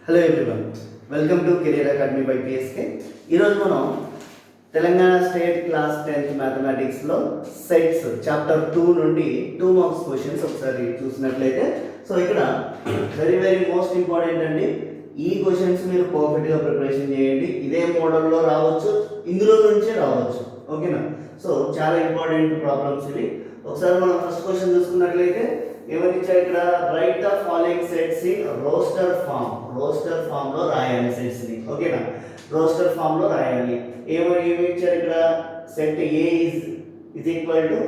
Hello everyone, welcome to career academy by PSK. ఈరోజు మనం Telangana state class 10th మ్యాథమెటిక్స్లో sets chapter 2 నుండి 2 marks questions ఒకసారి చూసినట్లయితే, సో ఇక్కడ వెరీ మోస్ట్ ఇంపార్టెంట్ అండి. ఈ క్వశ్చన్స్ మీరు పర్ఫెక్ట్గా ప్రిపరేషన్ చేయండి. ఇదే మోడల్లో రావచ్చు, ఇందులో నుంచే రావచ్చు, ఓకేనా? సో చాలా ఇంపార్టెంట్ ప్రాబ్లమ్స్ ఇవి. ఒకసారి మనం ఫస్ట్ క్వశ్చన్ చూసుకున్నట్లయితే ఏమని ఇచ్చారు ఇక్కడ, write the following sets in roster form లో రాయాలి సెట్స్ ని, ఓకేనా? రోస్టర్ ఫామ్ లో రాయాలి. ఏమి ఇచ్చారు ఇక్కడ, set A is equal to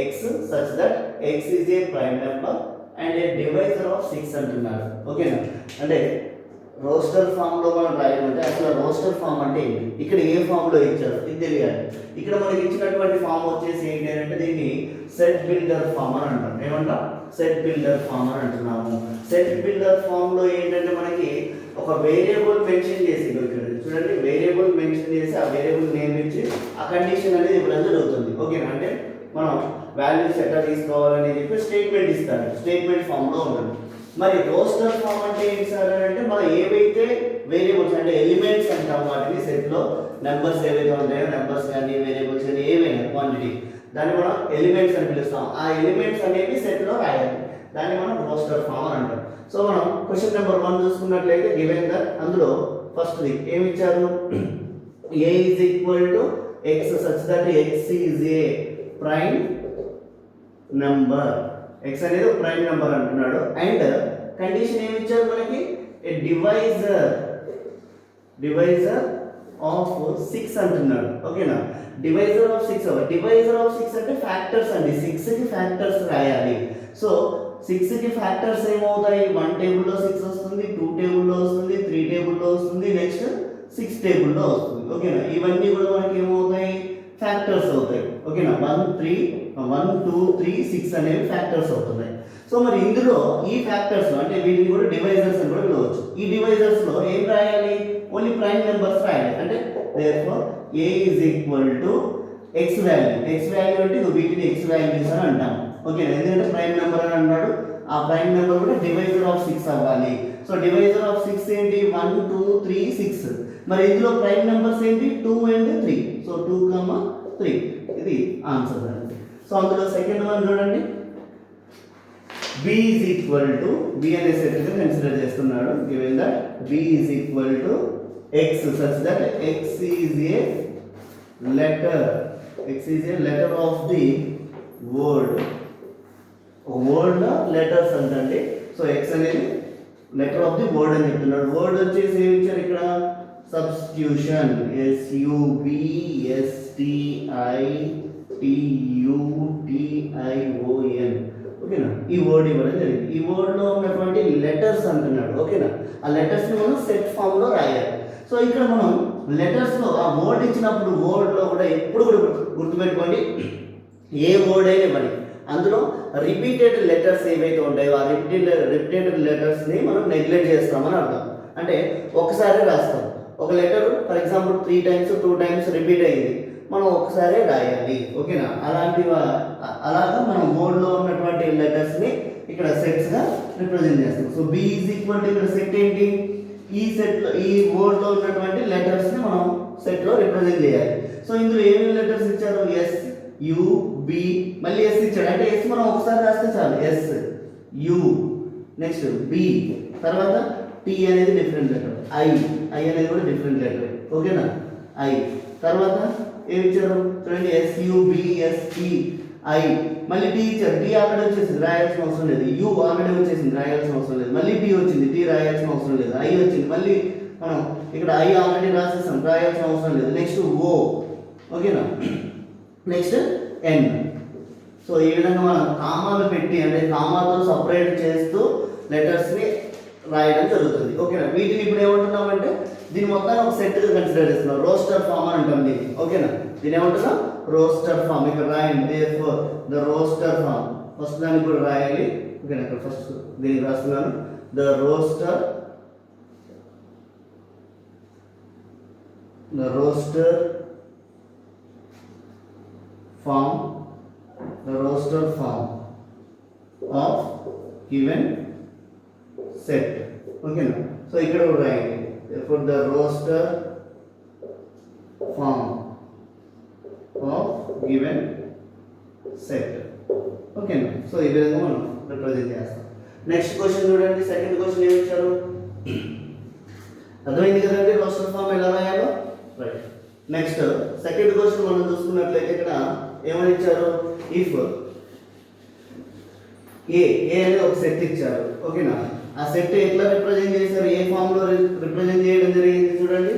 x such that x is a prime number and a divisor of 6 అంటున్నారు, ఓకేనా? అంటే రోస్టర్ ఫామ్ లో మనం రాయాలంటే అసలు రోస్టర్ ఫామ్ అంటే ఏంటి, ఇక్కడ ఏ ఫామ్ లో ఇచ్చారు ఇది తెలియాలి. ఇక్కడ మనకి ఇచ్చినటువంటి ఫామ్ వచ్చేసి ఏంటి అంటే దీన్ని సెట్ బిల్డర్ ఫామ్ అని అంటాం. ఏమంటాం? సెట్ బిల్డర్ ఫామ్ అని అంటున్నాము. సెట్ బిల్డర్ ఫామ్ లో ఏంటంటే మనకి ఒక వేరియబుల్ మెన్షన్ చేసి, ఇక్కడ చూడండి, వేరియబుల్ మెన్షన్ చేసి ఆ వేరియబుల్ నేమ్ ఇచ్చి ఆ కండిషన్ అనేది ఇవ్వడం జరుగుతుంది, ఓకేనా? అంటే మనం వాల్యూస్ ఎట్లా తీసుకోవాలని చెప్పి స్టేట్మెంట్ ఇస్తారు, స్టేట్మెంట్ ఫామ్ లో ఉంటుంది. మరి రోస్టర్ ఫామ్ అంటే ఏంటి సార్ అంటే మనం ఏవైతే వేరియబుల్స్ అంటే ఎలిమెంట్స్ అంటాం వాటిని సెట్ లో, నెంబర్స్ ఏవైతే ఉంటాయో నెంబర్స్ కానీ వేరియబుల్స్ కానీ ఏవైనా క్వాంటిటీ, దాన్ని మనం ఎలిమెంట్స్ అని పిలుస్తాం. ఆ ఎలిమెంట్స్ అనేవి సెట్ లో రాయాలి, దాన్ని మనం రోస్టర్ ఫామ్ అని అంటాం. సో మనం క్వశ్చన్ నెంబర్ 1 చూసుకున్నట్లయితే గివెన్ దట్, అందులో ఫస్ట్ది ఏమి ఇచ్చారు, a is equal to x such that x is a prime number, x అనేది ఒక ప్రైమ్ నెంబర్ అంటున్నాడు. అండ్ కండిషన్ ఏమి ఇచ్చారు మనకి, ఏ డివైజర్ ఆఫ్ 6 అంటున్నాడు, ఓకేనా? డివైజర్ ఆఫ్ 6 అంటే ఫ్యాక్టర్స్ అండి, 6 కి ఫ్యాక్టర్స్ రాయాలి. సో 6 కి ఫ్యాక్టర్స్ ఏమవుతాయి, 1 టేబుల్లో 6 వస్తుంది, 2 టేబుల్లో వస్తుంది, 3 టేబుల్లో వస్తుంది, నెక్స్ట్ 6 టేబుల్లో వస్తుంది, ఓకేనా? ఇవన్నీ కూడా మనకి ఏమవుతాయి, ఫ్యాక్టర్స్ అవుతాయి, ఓకేనా? 1 2 3 6 అనేవి ఫ్యాక్టర్స్ అవుతున్నాయి. సో మరి ఇందులో ఈ ఫ్యాక్టర్స్ అంటే వీటిని కూడా డివైజర్స్ అని కూడా పిలవచ్చు. ఈ డివైజర్స్ లో ఏం రాయాలి, ఓన్లీ ప్రైమ్ నెంబర్స్ రాయాలి. అంటే therefore a is equal to x value అంటే వీటిని x వాల్యూస్ అని అంటాం, ఓకేనా? ఎందుకంటే ప్రైమ్ నెంబర్ అని అన్నాడు, ఆ ప్రైమ్ నెంబర్ కూడా డివైజర్ ఆఫ్ 6 అవ్వాలి. సో డివైజర్ ఆఫ్ 6 ఏంటి, 1 2 3 6. మరి ఇందులో ప్రైమ్ నెంబర్స్ ఏంటి, 2 and 3. సో 2, 3 ఇది ఆన్సర్ అండి. సో అందులో సెకండ్ వన్ చూడండి, b is equal to, b అనే సెట్ ని కన్సిడర్ చేస్తున్నాడు. Given that b is equal to x such that x is a letter of the word letters అంటే, so x అనేది letter of the word అని చెప్తున్నాడు. Word వచ్చేసి ఏమి ఇచ్చారు ఇక్కడ, సబ్స్టిట్యూషన్, SUBSTITUTION, ఓకేనా? ఈ వర్డ్ ఇవ్వడం జరిగింది. ఈ వర్డ్ లో ఉన్నటువంటి లెటర్స్ అంటున్నాడు, ఓకేనా? ఆ లెటర్స్ ని మనం సెట్ ఫామ్ లో రాయాలి. సో ఇక్కడ మనం లెటర్స్ లో ఆ వర్డ్ ఇచ్చినప్పుడు వర్డ్ లో కూడా ఎప్పుడు కూడా గుర్తుపెట్టుకోండి, ఏ వర్డ్ అయినా ఇవ్వండి, అందులో రిపీటెడ్ లెటర్స్ ఏవైతే ఉంటాయో ఆ రిపీటెడ్ లెటర్స్ ని మనం నెగ్లెక్ట్ చేస్తామని అర్థం. అంటే ఒకసారి రాస్తాం, ఒక letter for example 3 times 2 times repeat అయింది, మనం ఒకసారి రాయాలి, ఓకేనా? అలాగా మనం బోర్డ్ లో ఉన్నటువంటి లెటర్స్ ని ఇక్కడ సెట్స్ గా రిప్రజెంట్ చేస్తాం. So b is equal to ఇక్కడ సెట్ ఏంటి, ఈ సెట్ లో ఈ బోర్డ్ లో ఉన్నటువంటి లెటర్స్ ని మనం సెట్ లో రిప్రజెంట్ చేయాలి. సో ఇందులో ఏమేమి లెటర్స్ ఇచ్చారు, S U B, మళ్ళీ S ఇచ్చాడు, అంటే S మనం ఒకసారి రాస్తే చాలు, S U, నెక్స్ట్ B, తర్వాత T అనేది డిఫరెంట్ లెటర్, I అనేది కూడా డిఫరెంట్ లెటర్, ఓకేనా? I తర్వాత ఏమి ఇచ్చారు చూడండి, SUBSTI, మళ్ళీ T ఇచ్చారు, T ఆల్రెడీ వచ్చేసింది, రాయాల్సిన అవసరం లేదు. U ఆల్రెడీ వచ్చేసింది, రాయాల్సిన అవసరం లేదు. మళ్ళీ T వచ్చింది, T రాయాల్సిన అవసరం లేదు. I వచ్చింది, మళ్ళీ మనం ఇక్కడ I ఆల్రెడీ రాసేస్తాం, రాయాల్సిన అవసరం లేదు. నెక్స్ట్ O, ఓకేనా? Next N. సో ఈ విధంగా మనం కామాలు పెట్టి, అంటే కామాతో సపరేట్ చేస్తూ లెటర్స్ ని రాయడం జరుగుతుంది, ఓకేనా? వీటిని ఇప్పుడు ఏమంటున్నామంటే దీని మొత్తాన్ని ఒక సెట్ గా కన్సిడర్ చేస్తున్నాం, రోస్టర్ ఫామ్ అని అంటాం దీన్ని, ఓకేనా? దీని ఏమంటున్నాం, రోస్టర్ ఫామ్. ఇక్కడ రాయండి, therefore the roster form, first దానికి కూడా రాయాలి, ఓకేనా? ఇక్కడ ఫస్ట్ దీనికి రాస్తున్నాను, the roster form of given set, ఓకేనా? సో ఇక్కడ కూడా రాయండి for the roster form of given set. ఓకేనా, సో ఈ విధంగా మనం రిప్రజెంట్ చేస్తాం. నెక్స్ట్ క్వశ్చన్ చూడండి, సెకండ్ క్వశ్చన్ ఏమి ఇచ్చారు, అర్థమైంది కదండి రోస్టర్ ఫామ్ ఎలా రాయాలో. రైట్, నెక్స్ట్ సెకండ్ క్వశ్చన్ మనం చూసుకున్నట్లయితే ఇక్కడ ఏమని ఇచ్చారు, ఇఫ్ ఏ అనేది ఒక సెట్ ఇచ్చారు. ఓకేనా, ఆ సెట్ ఎట్లా రిప్రజెంట్ చేశారు, ఏ ఫామ్ లో రిప్రజెంట్ చేయడం జరిగింది చూడండి,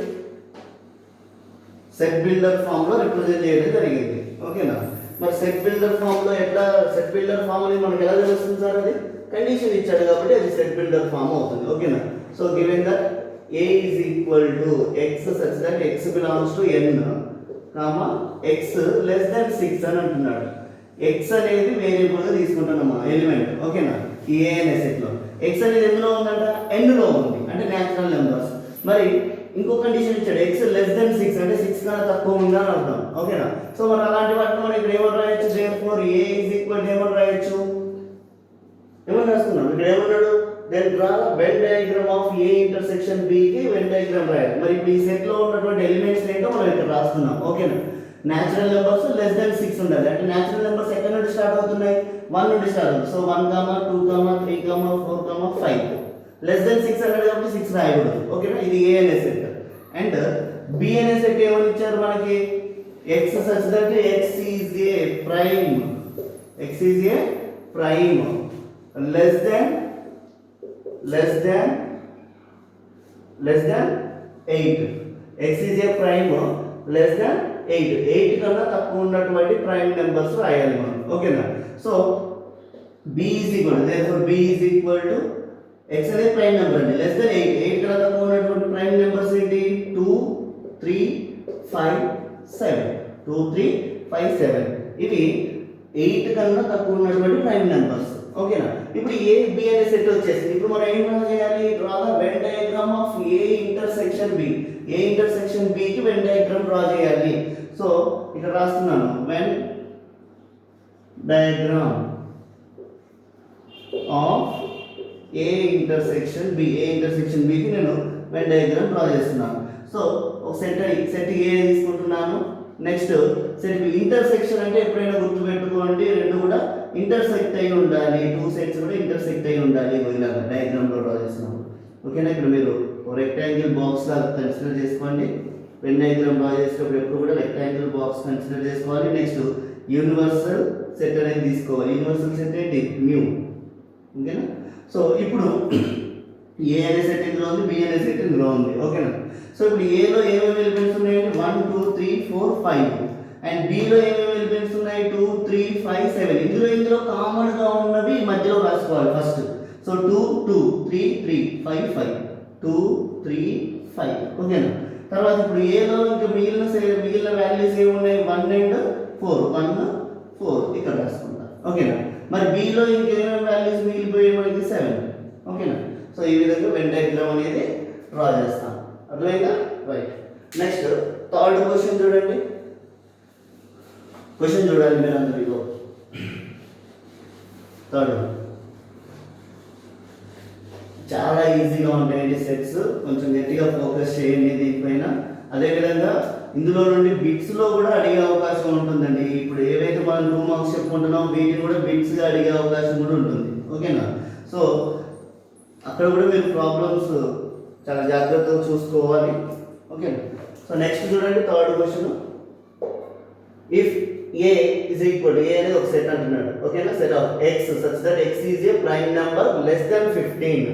సెట్ బిల్డర్ ఫామ్ లో రిప్రజెంట్ చేయడం జరిగింది. ఓకేనా, మరి సెట్ బిల్డర్ ఫామ్ లో ఎట్లా, సెట్ బిల్డర్ ఫామ్ అనేది మనకి ఎలా తెలుస్తుంది సార్, అది కండిషన్ ఇచ్చాడు కాబట్టి అది సెట్ బిల్డర్ ఫామ్ అవుతుంది. ఓకేనా, so given that a is equal to x such that x belongs to n comma x less than 6 అని అంటున్నాడు. x అనేది వేరియబుల్ గా తీసుకుంటున్నామా ఎలిమెంట్. ఓకేనా, ఈ a అనే సెట్ లో x అనేది ఎందులో ఉందంట, n లో ఉంది, అంటే న్యాచురల్ నెంబర్స్. మరి ఇంకో కండిషన్ ఇచ్చాడు, x less than 6 అంటే 6 కన్నా తక్కువ ఉందా అని అర్థం. ఓకేనా, సో మరి అలాంటి వాటిని మనం ఇక్కడ ఏమని రాయొచ్చు, therefore a is equal to ఏమని రాయొచ్చు, ఏమని రాస్తున్నాం ఇక్కడ ఏమన్నాడు, then draw Venn diagram of A intersection B కి వెన్ డయాగ్రామ్ రాయాలి. మరి ఇప్పుడు ఈ సెట్ లో ఉన్నటువంటి ఎలిమెంట్స్ ఏంటో మనం ఇక్కడ రాస్తున్నాం. ఓకేనా, న్యాచురల్ నెంబర్స్ లెస్ దెన్ 6 ఉండాలి, అంటే న్యాచురల్ నెంబర్స్ ఎక్కడ నుండి స్టార్ట్ అవుతున్నాయి, 1 నుండి స్టార్ట్ అవుతుంది. సో 1, 2, 3, 4, 5 లెస్ దెన్ 6 అన్నాడు కాబట్టి 6 రాయకూడదు. ఓకేనా, ఇది ఏ అనే సెట్. అండ్ బి అనే సెట్ ఏమని ఇచ్చారు మనకి, x such that x is a prime, x is a prime less than 8, x is a prime less than 8 కన్నా తక్కువ ఉన్నటువంటి ప్రైమ్ నెంబర్స్ రాయాలి మనం. ఓకేనా, so b is equal, therefore b is equal to x అనేది prime number అండి, less than 8 కన్నా తక్కువ ఉన్నటువంటి ప్రైమ్ నెంబర్స్ ఏంటి, 2, 3, 5, 7, 2, 3, 5, 7 ఇవి 8 కన్నా తక్కువ ఉన్నటువంటి ప్రైమ్ నెంబర్స్. ఓకేనా, ఇప్పుడు ఏ బి అనే సెట్ వచ్చేసింది. ఇప్పుడు మనం ఏం చేయాలి, draw the Venn diagram of A intersection B, A intersection B కి వెన్ డయాగ్రామ్ డ్రా చేయాలి. సో ఇక్కడ రాస్తున్నాను, Venn diagram of A intersection B, A intersection B కి నేను వెన్ డయాగ్రామ్ డ్రా చేస్తున్నాను. సో ఒక సెట్ ఏ తీసుకుంటున్నాను. నెక్స్ట్ సెట్ బి, ఇంటర్సెక్షన్ అంటే ఎప్పుడైనా గుర్తుపెట్టుకోండి, రెండు కూడా ఇంటర్సెక్ట్ అయి ఉండాలి, 2 సెట్స్ కూడా ఇంటర్సెక్ట్ అయి ఉండాలి ఇలాగా డయాగ్రామ్ లో డ్రా చేస్తున్నాము. ఓకేనా, ఇక్కడ మీరు రెక్టాంగిల్ బాక్స్ లాగా కన్సిడర్ చేసుకోండి, వెన్ డయాగ్రామ్ డ్రా చేసేటప్పుడు ఎప్పుడు కూడా రెక్టాంగిల్ బాక్స్ కన్సిడర్ చేసుకోవాలి. నెక్స్ట్ యూనివర్సల్ సెట్ అనేది తీసుకోవాలి, యూనివర్సల్ సెట్ ఏంటి, మ్యూ. ఓకేనా, సో ఇప్పుడు ఏ అనే సెట్ ఇందులో ఉంది, బి అనే సెట్ ఇందులో ఉంది. ఓకేనా, సో ఇప్పుడు ఏలో ఏమేమి ఎలిమెంట్స్ ఉన్నాయండి, 1, 2, 3, 4, 5 అండ్ బిలో ఏమేమి ఎలిమెంట్స్ ఉన్నాయి, 2, 3, 5, 7 ఇందులో కామన్ గా ఉన్నవి మధ్యలో రాసుకోవాలి ఫస్ట్. సో 2, 2, 3, 3, 5, 5, 2, 3, 5. ఓకేనా, తర్వాత ఇప్పుడు ఏలో ఇంకా మిగిలిన వాల్యూస్ ఏమి ఉన్నాయి, 1 and 4, 1, 4 ఇక్కడ రాసుకుంటా. ఓకేనా, మరి బిలో ఇంకేమేమి వాల్యూస్ మిగిలిపోయాయి మనకి 7. ఓకేనా, సో ఈ విధంగా వెన్ డయాగ్రామ్ అనేది డ్రా చేస్తాం. అర్థమైందా, రైట్. నెక్స్ట్ థర్డ్ క్వశ్చన్ చూడండి, క్వశ్చన్ చూడాలి మీరు అందరిలో. థర్డ్ చాలా ఈజీగా ఉంటాయండి సెట్స్, కొంచెం గట్టిగా ఫోకస్ చేయండి దీనిపైన. అదేవిధంగా ఇందులో నుండి బిట్స్ లో కూడా అడిగే అవకాశం ఉంటుందండి. ఇప్పుడు ఏవైతే మనం 2 మార్క్స్ చెప్పుకుంటున్నామో వీటిని కూడా బిట్స్ గా అడిగే అవకాశం కూడా ఉంటుంది. ఓకేనా, సో అక్కడ కూడా మీరు ప్రాబ్లమ్స్ చాలా జాగ్రత్తగా చూసుకోవాలి. ఓకేనా, సో నెక్స్ట్ చూడండి third question, if A is equal, A అనేది ఒక సెట్ అంటున్నాడు. ఓకేనా, set of x such that x is a prime number less than 15.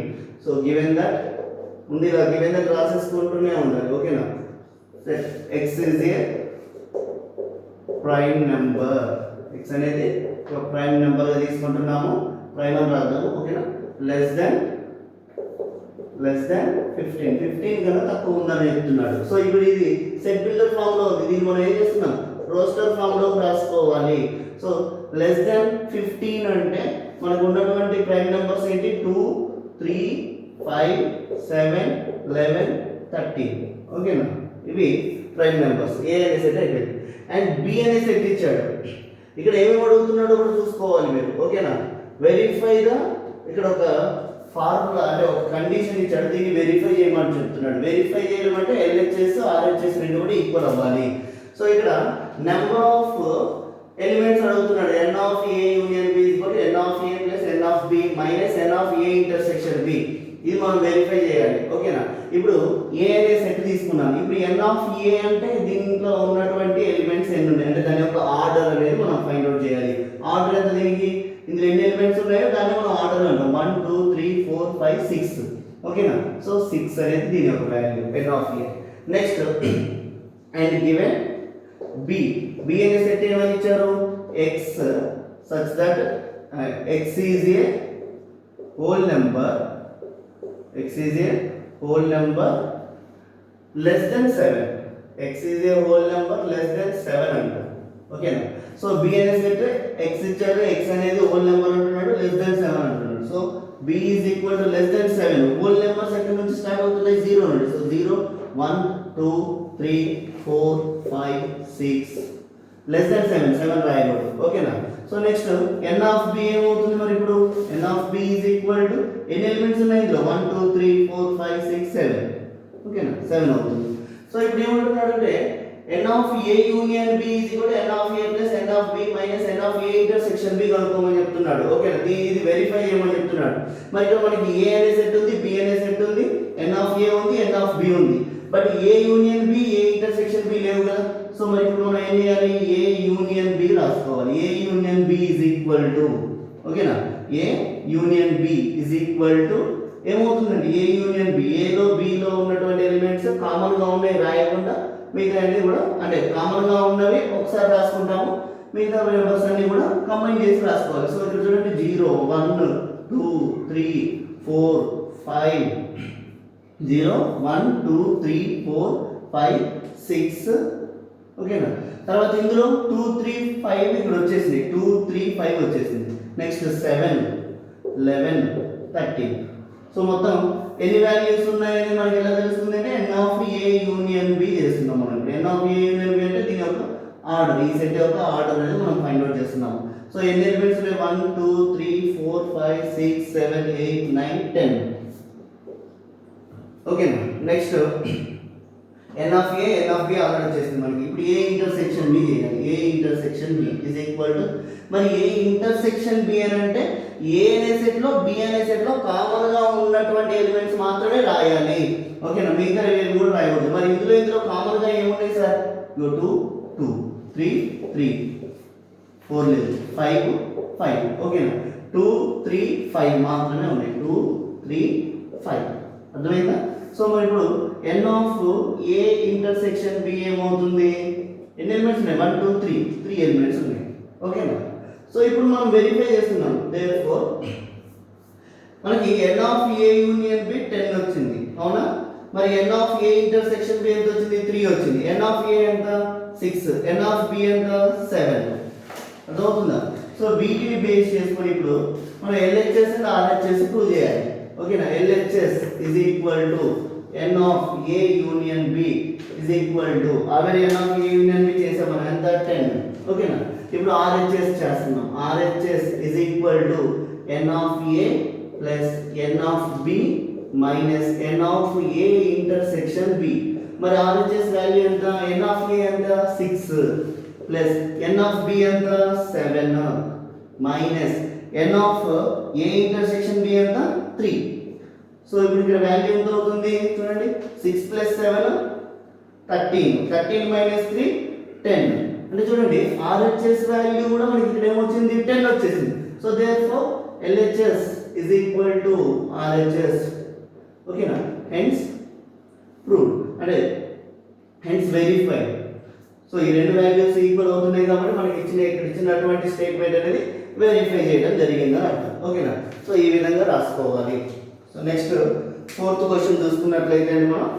So given that ఉంది, ఇలా గివెన్ దట్ రాసేసుకుంటూనే ఉండాలి. ఓకేనా, set x is a prime number, x అనేది ఒక ప్రైమ్ నెంబర్ గా తీసుకుంటున్నాము, ప్రైమ్ అని రాద్దాము. ఓకేనా, లెస్ దెన్ 15 కన్నా తక్కువ ఉందని చెప్తున్నాడు. సో ఇప్పుడు ఇది సెట్ బిల్డర్ ఫామ్ లో ఉంది, దీన్ని మనం ఏం చేస్తున్నాం, రోస్టర్ ఫామ్ లో రాసుకోవాలి. సో లెస్ దెన్ 15 అంటే మనకు ఉన్నటువంటి ప్రైమ్ నెంబర్స్ ఏంటి, 2, 3, 5, 7, 11, 13. ఓకేనా, ఇవి ప్రైమ్ నెంబర్స్. ఏ అనే సెట్ అయిపోయింది. అండ్ బి అనే సెట్ ఇచ్చాడు. ఇక్కడ ఏమేమి అడుగుతున్నాడో కూడా చూసుకోవాలి మీరు. ఓకేనా, వెరిఫై ద, ఇక్కడ ఒక ఫార్ములా అంటే ఒక కండిషన్ ఇచ్చాడు, దీన్ని వెరిఫై చేయమని చెప్తున్నాడు. వెరిఫై చేయడం అంటే LHS RHS రెండు కూడా ఈక్వల్ అవ్వాలి. సో ఇక్కడ నెంబర్ ఆఫ్ ఎలిమెంట్స్ అడుగుతున్నాడు. n of a union b is equal to n of a plus n of b minus n of a intersection b. ఇది మనం వెరిఫై చేయాలి. ఓకేనా? ఇప్పుడు a అనే సెట్ తీసుకున్నాను. ఇప్పుడు n of a అంటే దీంట్లో ఉన్నటువంటి ఎలిమెంట్స్ ఎన్ని ఉన్నాయి అంటే దాని యొక్క ఆర్డర్ అనేది మనం ఫైండ్ అవుట్ చేయాలి. ఆర్డర్ ఎంత దీనికి? ఇందులో ఎన్ని ఎలిమెంట్స్ ఉన్నాయో దాన్ని మనం ఆర్డర్ అంటాం. 1 2 3 4 5 6. ఓకేనా? సో 6 అనేది దీని యొక్క value n of a. Next and given b అనే సెట్ ఏమని ఇచ్చారు? x such that x is a whole number less than 7. x is a whole number less than 7 అంటారు. ఓకేనా? సో b అనే సెట్ x ఇచ్చారు, x అనేది whole number అంటున్నాడు, less than 7 అంటున్నాడు. So b is equal to less than 7. Whole numbers ఎక్కడి నుంచి start అవుతున్నాయి? 0 నుండి. సో 0 1 2 3 4 5 6 లెస్ దెన్ 7 రాయకూడదు. ఓకేనా? So next n of b ఏమవుతుంది మరి? ఇప్పుడు n of b is equal to ఎన్ని ఎలిమెంట్స్ ఉన్నాయి ఇందులో? 1 2 3 4 5 6 7. ఓకేనా? 7 అవుతుంది. సో ఇప్పుడు ఏమంటున్నాడు అంటే n of a union b is equal to n of a plus n of b minus n of a intersection b కనుక్కోమని చెప్తున్నాడు. ఓకేనా? ఇది వెరిఫై చేయమని చెప్తున్నాడు. మరి ఇక్కడ మనకి a అనే సెట్ ఉంది, b అనే సెట్ ఉంది, n of a ఉంది, n of b ఉంది. But a union b a intersection b లేవు కదా. సో మరి ఇప్పుడు మనం ఏం చేయాలి? a యూనియన్ b రాసుకోవాలి. a union b is equal to, ఓకేనా, a union b is equal to ఏమవుతుందండి? a యూనియన్ b, a లో b లో ఉన్నటువంటి ఎలిమెంట్స్ కామన్ గా ఉన్నాయి రాయకుండా మిగతా అన్ని కూడా అంటే కామన్ గా ఉన్నవి ఒకసారి రాసుకుంటాము, మిగతా నెంబర్స్ అన్ని కూడా కంబైన్ చేసి రాసుకోవాలి. సో ఇక్కడ చూడండి 0 1 2 3 4 5 0 1 2 3 4 5 6. ఓకేనా? తర్వాత ఇందులో 2 3 5 ఇక్కడ వచ్చేసింది, 2 3 5 వచ్చేసింది. నెక్స్ట్ 7 11 13. సో మొత్తం ఎన్ని వాల్యూస్ ఉన్నాయని మనకి ఎలా తెలుస్తుంది అంటే n of a union b చేస్తున్నాం మనం. n of a union b అంటే దీని యొక్క ఆర్డర్, ఈ సెట్ యొక్క ఆర్డర్ అనేది మనం ఫైండ్ అవుట్ చేస్తున్నాం. సో ఎన్ని ఎలిమెంట్స్ ఉన్నాయి? 1 2 3 4 5 6 7 8 9 10. ఓకేనా? Next n of b already వచ్చేసింది మనకి. ఇప్పుడు a ఇంటర్సెక్షన్ b చేయాలి. a intersection b is equal to మరి a ఇంటర్సెక్షన్ b అని అంటే a అనే సెట్ లో b అనే సెట్ లో కామన్ గా ఉన్నటువంటి ఎలిమెంట్స్ మాత్రమే రాయాలి. ఓకేనా? మిగతా ఏవి కూడా రాయకూడదు. మరి ఇందులో కామన్ గా ఏమున్నాయి సార్? 2 2 3 3 4 లేదు 5 5. ఓకేనా? 2 3 5 మాత్రమే ఉన్నాయి. 2 3 5. అర్థమైందా? సో మరి ఇప్పుడు n of a intersection b ఏమవుతుంది? ఎన్ని ఎలిమెంట్స్ ఉన్నాయి? 1 2 3 ఎలిమెంట్స్ ఉన్నాయి. ఓకేనా? సో ఇప్పుడు మనం వెరిఫై చేస్తున్నాం. దేర్ఫోర్ మనకి n of a union b 10 వచ్చింది, అవునా? మరి n of a intersection b ఎంత వచ్చింది? 3 వచ్చింది. n ఆఫ్ a ఎంత? 6. n ఆఫ్ b ఎంత? 7. అర్థమవుతుందా? సో వీటిని బేస్ చేసుకొని ఇప్పుడు మనం LHS అండ్ RHS ప్రూవ్ చేయాలి. ఓకేనా? LHS is equal to n of a union b is equal to already n of a union b చేసాం మనం. ఎంత? 10. ఓకేనా? ఇప్పుడు RHS చేస్తున్నాం. RHS is equal to n of a plus n of b minus n of a intersection b. మరి RHS value ఎంత? n of a ఎంత? 6 plus n of b ఎంత? 7 minus n of a intersection b ఎంత? 3. So ఇప్పుడు ఇక్కడ value ఎంత అవుతుంది చూడండి? 6 plus 7 13. 13 minus 3 10. అంటే చూడండి RHS వాల్యూ కూడా మనకి ఇక్కడ ఏమొచ్చింది? 10 వచ్చేసింది. So therefore LHS is equal to RHS. ఓకేనా? హెన్స్ ప్రూవ్డ్ అంటే హెన్స్ వెరిఫైడ్. సో ఈ రెండు వాల్యూస్ ఈక్వల్ అవుతున్నాయి కాబట్టి మనకి ఇక్కడ ఇచ్చినటువంటి స్టేట్మెంట్ అనేది వెరిఫై చేయడం జరిగిందని అర్థం. ఓకేనా? సో ఈ విధంగా రాసుకోవాలి. సో నెక్స్ట్ 4th క్వశ్చన్ చూసుకున్నట్లయితే మనం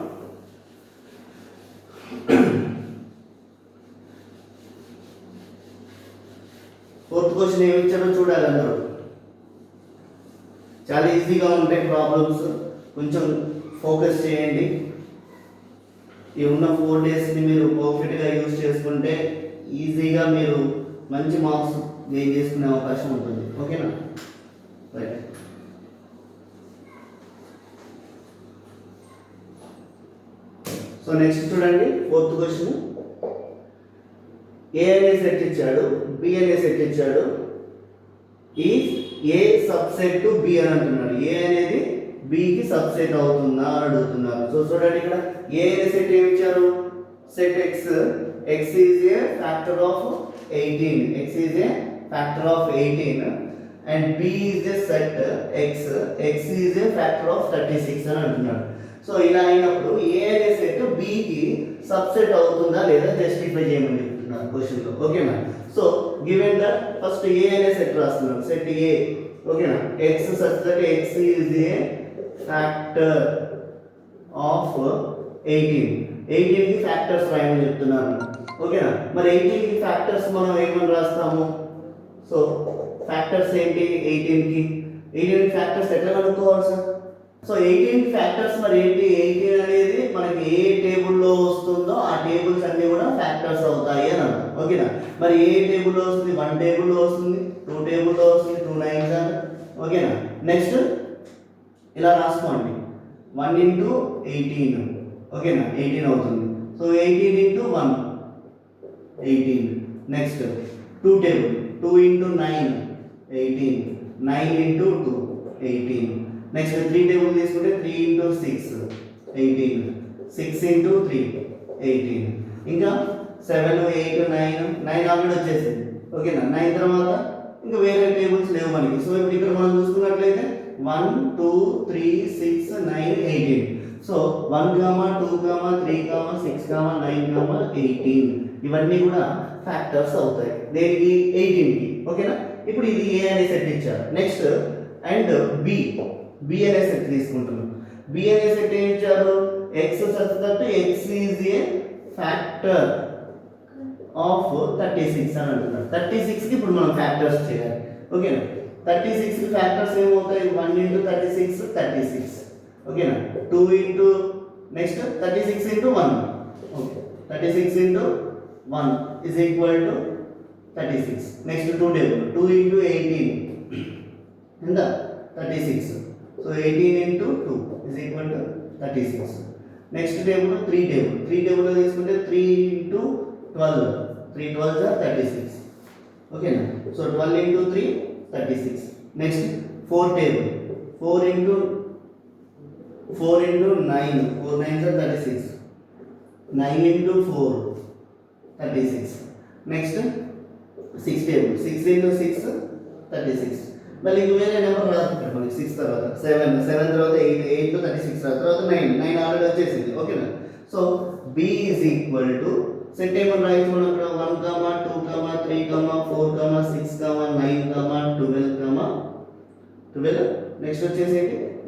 ఫోర్త్ క్వశ్చన్ ఏమి ఇచ్చారో చూడాలి అందరూ. చాలా ఈజీగా ఉంటాయి ప్రాబ్లమ్స్, కొంచెం ఫోకస్ చేయండి. ఈ ఉన్న 4 డేస్ని మీరు పర్ఫెక్ట్గా యూజ్ చేసుకుంటే ఈజీగా మీరు మంచి మార్క్స్ గెయిన్ చేసుకునే అవకాశం ఉంటుంది. ఓకేనా? రైట్. సో నెక్స్ట్ చూడండి ఫోర్త్ క్వశ్చన్. ఏ అనే సెట్ ఇచ్చాడు, బి అనే సెట్ ఇచ్చాడు. ఈ ఏ సబ్సెట్ టు బి అని అంటున్నాడు. ఏ అనేది బికి సబ్సెట్ అవుతుందా అని అడుగుతున్నారు. సో చూడండి ఇక్కడ ఏ అనే సెట్ ఏమి ఇచ్చారు, set x, x is a factor of 18, x is a factor of 18 and B is a set x, x is a factor of 36 అని అంటున్నాడు. సో ఇలా అయినప్పుడు ఏ అనే సెట్ బికి సబ్సెట్ అవుతుందా లేదా జస్టిఫై చేయమని చెప్తున్నారు క్వశ్చన్లో. ఓకేనా. సో గివెన్ దట్ ఫస్ట్ ఏ అనే సెట్ రాస్తున్నాం, సెట్ ఏ. ఓకేనా. X such that x is a factor of 18, 18 కి ఫ్యాక్టర్స్ రాయమని చెప్తున్నారు. ఓకేనా. మరి 18 కి ఫ్యాక్టర్స్ మనం ఏమని రాస్తాము? సో ఫ్యాక్టర్స్ ఏంటి 18 కి? 18 ఫ్యాక్టర్స్ ఎట్లా కనుక్కోవాలి సార్? సో 18 ఫ్యాక్టర్స్ మరి ఏంటి? 18 అనేది మనకి ఏ టేబుల్లో వస్తుందో ఆ టేబుల్స్ అన్ని కూడా ఫ్యాక్టర్స్ అవుతాయి అని అర్థం. ఓకేనా. మరి ఏ టేబుల్లో వస్తుంది? 1 టేబుల్లో వస్తుంది, 2 టేబుల్లో వస్తుంది, 2 9s అని. ఓకేనా. నెక్స్ట్ ఇలా రాసుకోండి, 1 into 18. ఓకేనా, 18 అవుతుంది. So 18 into 1 18. Next 2 table, 2 into 9 18, 9 into 2 18. Next 3 table తీసుకుంటే 3 into 6 18, 6 into 3 18. ఇంకా 7 8 9 9 ఆల్రెడీ వచ్చేసింది. ఓకేనా. 9 తర్వాత ఇంకా వేరే టేబుల్స్ లేవు మనకి. సో ఇప్పుడు ఇక్కడ మనం చూసుకున్నట్లయితే 1 2 3 6 9 18. సో 1 2 3 6 9 18 ఇవన్నీ కూడా ఫ్యాక్టర్స్ అవుతాయి దేనికి? 18 కి. ఓకేనా. ఇప్పుడు ఇది ఏ అనే సెట్ ఇచ్చారు. నెక్స్ట్ అండ్ బి, బి అనే సెట్ తీసుకుంటున్నాం. బి అనే సెట్ ఏం ఇచ్చారు? X such that x is a factor of 36 అని అంటున్నారు. 36 కి ఇప్పుడు మనం ఫ్యాక్టర్స్ చేయాలి. ఓకేనా. 36 కి ఫ్యాక్టర్స్ ఏమవుతాయి? 1 into 36 36. ఓకేనా. 2 into next 36 into 1. Okay, 36 into 1 is equal to 36. Next 2 table, 2 into 18 ఎంత? 36. So 18 into 2 is equal to 36. Next table 3 table, 3 టేబుల్లో తీసుకుంటే 3 into 12, 3 12s are 36. ఓకేనా. So 12 into 3 36. Next 4 table, 4 into 9, 4 9s are 36, 9 into 4 36. Next 6 table, 6 into 6 36. మళ్ళీ ఇంక వేరే number రాదు ఇక్కడ మనకి. 6 తర్వాత 7, 7 తర్వాత 8, 8 to 36 తర్వాత 9, 9 ఆల్రెడీ వచ్చేసింది. ఓకేనా. So B is equal to set ఏమని రాయొచ్చు మనం ఇక్కడ? 1 2 3 4 6 9 12. నెక్స్ట్ వచ్చేసి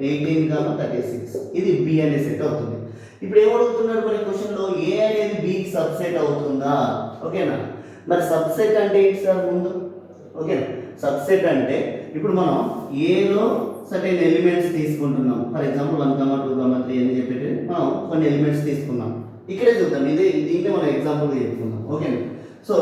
18 36. ఇది బి అనే సెట్ అవుతుంది. ఇప్పుడు ఏమడుగుతున్నాడు మన క్వశ్చన్లో? ఏ అనేది బికి సబ్సెట్ అవుతుందా? ఓకేనా. మరి సబ్సెట్ అంటే ఏంటి సార్ ముందు? ఓకేనా. సబ్సెట్ అంటే ఇప్పుడు మనం ఏలో సర్టెన్ ఎలిమెంట్స్ తీసుకుంటున్నాం. ఫర్ ఎగ్జాంపుల్ 1 2 3 అని చెప్పేసి మనం కొన్ని ఎలిమెంట్స్ తీసుకున్నాం. ఇక్కడే చూద్దాం, దీన్ని మనం ఎగ్జాంపుల్గా చెప్పుకుందాం. ఓకేనా. సో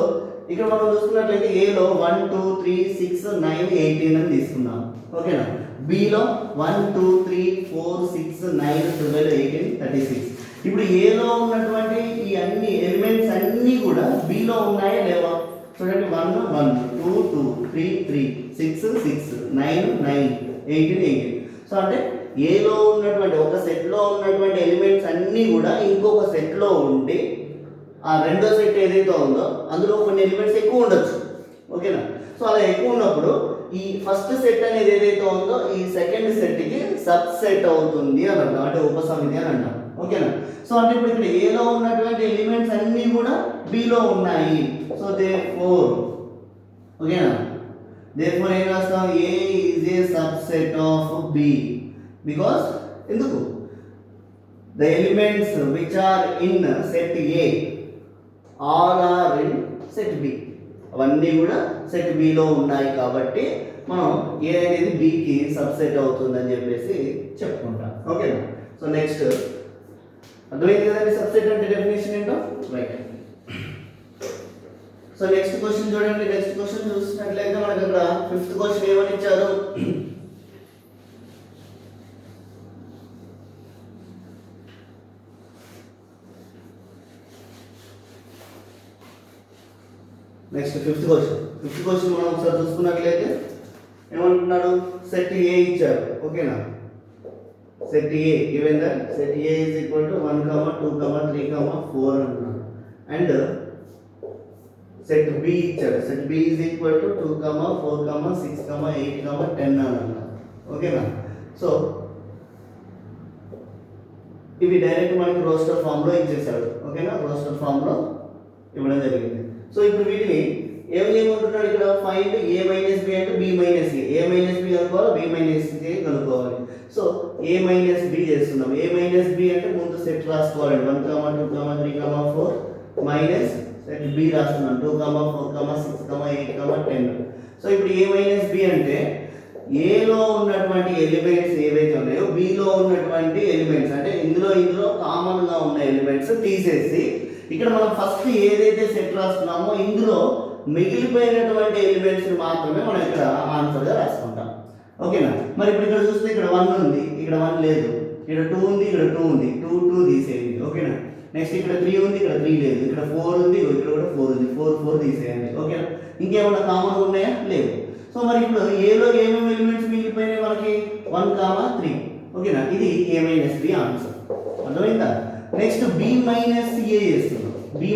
ఇక్కడ మనం చూసుకున్నట్లయితే ఏలో 1 2 3 6 9 18 అని తీసుకున్నాం. ఓకేనా. బిలో 1 2 3 4 6 9 12 18 36. ఇప్పుడు ఏలో ఉన్నటువంటి ఈ అన్ని ఎలిమెంట్స్ అన్నీ కూడా బిలో ఉన్నాయా లేవా? చూడండి, 1 1 2 2 3 3 6 6 9 9 18 18. సో అంటే ఏలో ఉన్నటువంటి ఒక సెట్లో ఉన్నటువంటి ఎలిమెంట్స్ అన్నీ కూడా ఇంకొక సెట్లో ఉండి ఆ రెండో సెట్ ఏదైతే ఉందో అందులో కొన్ని ఎలిమెంట్స్ ఎక్కువ ఉండొచ్చు. ఓకేనా. సో అలా ఎక్కువ ఉన్నప్పుడు ఈ ఫస్ట్ సెట్ అనేది ఏదైతే ఉందో ఈ సెకండ్ సెట్కి సబ్ సెట్ అవుతుంది అని అంటాం, అంటే ఉపసమితి అని అంటాం. ఓకేనా. సో అంటే ఇప్పుడు ఇక్కడ ఏలో ఉన్నటువంటి ఎలిమెంట్స్ అన్నీ కూడా బిలో ఉన్నాయి. సో therefore ఓకేనా, therefore ఏం రాస్తాం? A is a subset of B because ఎందుకు? The elements which are in set A all are in set B. అవన్నీ కూడా సెట్ బిలో ఉన్నాయి కాబట్టి మనం ఏ అనేది బికి సబ్సెట్ అవుతుందని చెప్పేసి చెప్పుకుంటాం. ఓకేనా. సో నెక్స్ట్ అర్థమైంది కదండి సబ్సెట్ అంటే డెఫినేషన్ ఏంటో? రైట్. సో నెక్స్ట్ క్వశ్చన్ చూడండి. నెక్స్ట్ క్వశ్చన్ చూసినట్లయితే మనకు అక్కడ 5th క్వశ్చన్ ఏమని ఇచ్చారు? నెక్స్ట్ ఫిఫ్త్ క్వశ్చన్ మనం ఒకసారి చూసుకున్నట్లయితే ఏమంటున్నాడు, సెట్ ఏ ఇచ్చారు. ఓకేనా, set A given that set A is equal to 1, 2, 3, 4 అంటున్నాడు. అండ్ సెట్ బి ఇచ్చాడు. Set B is equal to 2, 4, 6, 8, 10 అని అన్నాడు. ఓకేనా, సో ఇవి డైరెక్ట్ మనకి రోస్టర్ ఫామ్లో ఇచ్చేసాడు. ఓకేనా, రోస్టర్ ఫామ్లో ఇవ్వడం జరిగింది. సో ఇప్పుడు వీటిని ఏమంటున్నాడు ఇక్కడ, ఫైండ్ ఏ మైనస్ బి అంటే బి మైనస్ ఏ మైనస్ బి కనుక్కోవాలి, బి మైనస్ ఏ కనుక్కోవాలి. సో ఏ మైనస్ బి చేస్తున్నాం. ఏ మైనస్ బి అంటే ముందు సెట్ రాసుకోవాలండి. 1, 2, 3, 4 మైనస్ సెట్ బి రాస్తున్నాం. 2, 4, 6, 8, 10. సో ఇప్పుడు ఏ మైనస్ బి అంటే ఏలో ఉన్నటువంటి ఎలిమెంట్స్ ఏవైతే ఉన్నాయో బిలో ఉన్నటువంటి ఎలిమెంట్స్ అంటే ఇందులో కామన్గా ఉన్న ఎలిమెంట్స్ తీసేసి ఇక్కడ మనం ఫస్ట్ ఏదైతే సెట్ రాస్తున్నామో ఇందులో మిగిలిపోయినటువంటి ఎలిమెంట్స్ మాత్రమే మనం ఇక్కడ ఆన్సర్గా రాసుకుంటాం. ఓకేనా, మరి ఇప్పుడు ఇక్కడ చూస్తే ఇక్కడ 1 ఉంది, ఇక్కడ 1 లేదు, ఇక్కడ 2 ఉంది, ఇక్కడ 2 ఉంది, 2 తీసేయండి. ఓకేనా, నెక్స్ట్ ఇక్కడ 3 ఉంది, ఇక్కడ 3 లేదు, ఇక్కడ 4 ఉంది, ఇక్కడ కూడా 4 ఉంది, 4 తీసేయండి. ఓకేనా, ఇంకేమన్నా కామన్ ఉన్నాయా? లేవు. సో మరి ఇప్పుడు ఏలో ఏమేమి ఎలిమెంట్స్ మిగిలిపోయినాయి మనకి 1, 3. ఓకేనా, ఇది ఏ మైనస్ బి ఆన్సర్. అర్థమైందా? నెక్స్ట్ బి మైనస్ ఏ చేస్తున్నాం. బి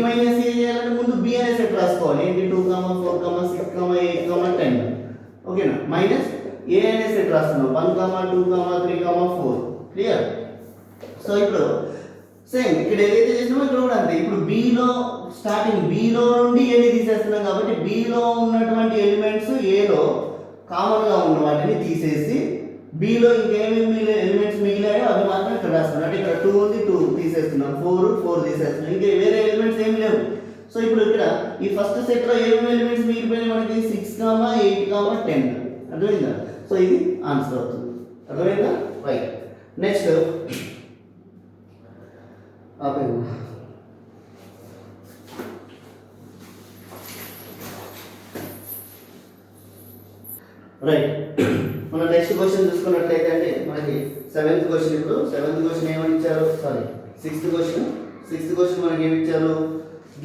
మైనస్ ఏ చేయాలంటే ముందు బి అనే సెట్ రాసుకోవాలి. ఏంటి, 2, 4, 6, 8, 10. ఓకేనా, మైనస్ ఏ అనే సెట్ రాస్తున్నాం. 1, 2, 3, 4. క్లియర్? సో ఇప్పుడు సేమ్ ఇక్కడ ఏదైతే చేసినామో ఇక్కడ కూడా అంతే. ఇప్పుడు బిలో స్టార్టింగ్ బిలో నుండి ఏని తీసేస్తున్నాం కాబట్టి బిలో ఉన్నటువంటి ఎలిమెంట్స్ ఏలో కామన్గా ఉన్న వాటిని తీసేసి బిలో ఇంకేమేమి ఎలిమెంట్స్ మిగిలాయో అవి మాత్రం ఇక్కడ రాస్తున్నాం. అంటే ఇక్కడ 2 ఉంది, 2 తీసేస్తున్నాం, 4 తీసేస్తున్నాం, ఇంకా వేరే ఎలిమెంట్స్ ఏమి లేవు. సో ఇప్పుడు ఇక్కడ ఈ ఫస్ట్ సెట్లో ఏమేమి ఎలిమెంట్స్ మిగిలిపోయినాయి మనకి 6, 8, 10. అర్థమైందా? సో ఇది ఆన్సర్ అవుతుంది. అర్థమైందా? రైట్. నెక్స్ట్ రైట్, మన నెక్స్ట్ క్వశ్చన్ చూసుకున్నట్లయితే అంటే మనకి 7th క్వశ్చన్. ఇప్పుడు 7th క్వశ్చన్ ఏమని ఇచ్చారు, సారీ 6th క్వశ్చన్ మనకి ఏమి ఇచ్చారు,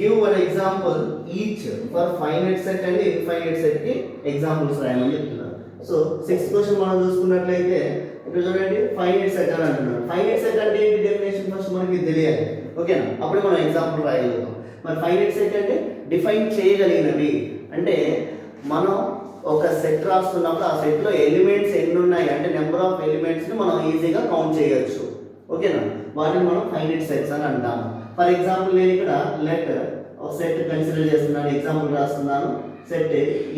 give one example each for finite set and infinite set కి ఎగ్జాంపుల్స్ రాయమని చెప్తున్నారు. సో 6th క్వశ్చన్ మనం చూసుకున్నట్లయితే ఇక్కడ చూడండి, ఫైనైట్ సెట్ అని అంటున్నారు. ఫైనైట్ సెట్ అంటే ఏంటి డెఫినేషన్ ఫస్ట్ మనకి తెలియాలి. ఓకేనా, అప్పుడే మనం ఎగ్జాంపుల్ రాయగలుగుతాం. మరి ఫైనైట్ సెట్ అంటే డిఫైన్ చేయగలిగినవి అంటే మనం ఒక సెట్ రాస్తున్నప్పుడు ఆ సెట్లో ఎలిమెంట్స్ ఎన్ని ఉన్నాయి అంటే నెంబర్ ఆఫ్ ఎలిమెంట్స్ని మనం ఈజీగా కౌంట్ చేయొచ్చు. ఓకేనా, వాటిని మనం ఫైనైట్ సెట్స్ అని అంటాము. ఫర్ ఎగ్జాంపుల్ నేను ఇక్కడ లెట్ ఒక సెట్ కన్సిడర్ చేస్తున్నాను, ఎగ్జాంపుల్ రాస్తున్నాను. Set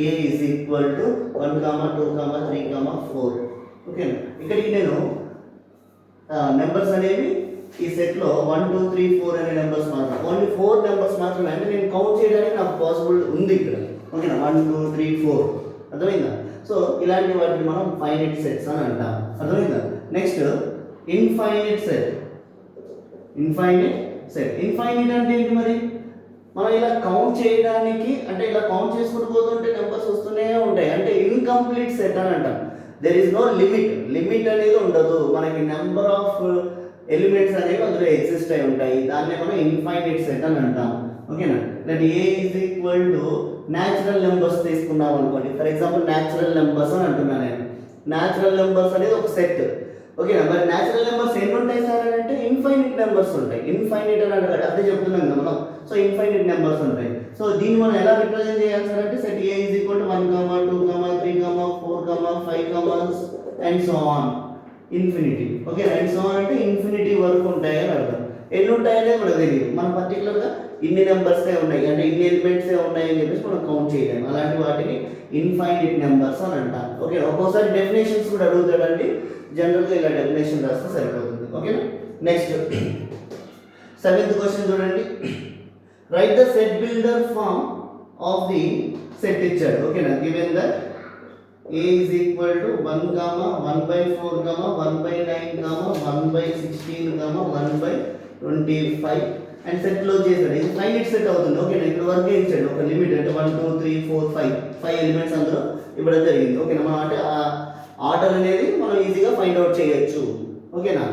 A is equal to 1, 2, 3, 4. ఓకేనా, ఇక్కడికి నేను నెంబర్స్ అనేవి ఈ సెట్లో 1, 2, 3, 4 అనే నెంబర్స్ మాత్రం, ఓన్లీ 4 నెంబర్స్ మాత్రమే అంటే నేను కౌంట్ చేయడానికి నాకు పాసిబుల్ ఉంది ఇక్కడ. ఓకేనా, 1, 2, 3, 4. అర్థమైందా? సో ఇలాంటి వాటిని మనం ఫైనైట్ సెట్స్ అని అంటాం. అర్థమైందా? Next infinite set. ఇన్ఫైనైట్ అంటే ఏంటి మరి, మనం ఇలా కౌంట్ చేయడానికి అంటే ఇలా కౌంట్ చేసుకుంటూ పోతుంటే నెంబర్స్ వస్తూనే ఉంటాయి అంటే ఇన్కంప్లీట్ సెట్ అని అంటాం. దెర్ ఈస్ నో లిమిట్ అనేది ఉండదు. మనకి నెంబర్ ఆఫ్ ఎలిమెంట్స్ అనేవి అందులో ఎగ్జిస్ట్ అయి ఉంటాయి. దాన్నే మనం ఇన్ఫైనైట్ సెట్ అని అంటాం. ఓకేనా, let A is equal to natural numbers తీసుకున్నాం అనుకోండి. ఫర్ ఎగ్జాంపుల్ న్యాచురల్ నెంబర్స్ అని అంటున్నాను నేను. న్యాచురల్ నెంబర్స్ అనేది ఒక సెట్. ఓకేనా, మరి న్యాచురల్ నెంబర్స్ ఎన్ని ఉంటాయి సార్ అని అంటే ఇన్ఫైనైట్ నెంబర్స్ ఉంటాయి. ఇన్ఫైనైట్ అని అంటే అదే చెప్తున్నాం కదా మనం. సో ఇన్ఫైనైట్ నెంబర్స్ ఉంటాయి. సో దీన్ని మనం ఎలా రిప్రజెంట్ చేయాలి సార్ అంటే set A is equal to 1, 2, 3, 4, 5 and so on infinity. Okay, and so on అంటే ఇన్ఫినిటీ వరకు ఉంటాయి అని అర్థం. ఎన్ని ఉంటాయి అనేది మనకు తెలియదు. మనం పర్టికులర్గా ఇన్ని నెంబర్సే ఉన్నాయి అంటే ఇన్ని ఎలిమెంట్సే ఉన్నాయి అని చెప్పేసి మనం కౌంట్ చేయలేము. అలాంటి వాటిని ఇన్ఫైనైట్ నెంబర్స్ అని అంటారు. ఓకే, ఒక్కోసారి డెఫినేషన్స్ కూడా అడుగుతాడండి. జనరల్గా ఇలా డెఫినేషన్ రాస్తే సరిపోతుంది. ఓకేనా, నెక్స్ట్ 7th క్వశ్చన్ చూడండి. Write the set builder form of the set ఇచ్చాడు. ఓకేనా, given that A is equal to 1, 1/4, 1/9, 1/16, 1/25 and set లో చేశాడు. ఇది ఫైనైట్ సెట్ అవుతుంది. ఓకేనా, ఇక్కడ వరకే ఇచ్చాడు ఒక లిమిట్ అంటే 1, 2, 3, 4, 5 ఎలిమెంట్స్ అందులో ఇవ్వడం జరిగింది. ఓకేనా, మనం అంటే ఆర్డర్ అనేది మనం ఈజీగా ఫైండ్ అవుట్ చేయొచ్చు. ఓకేనా,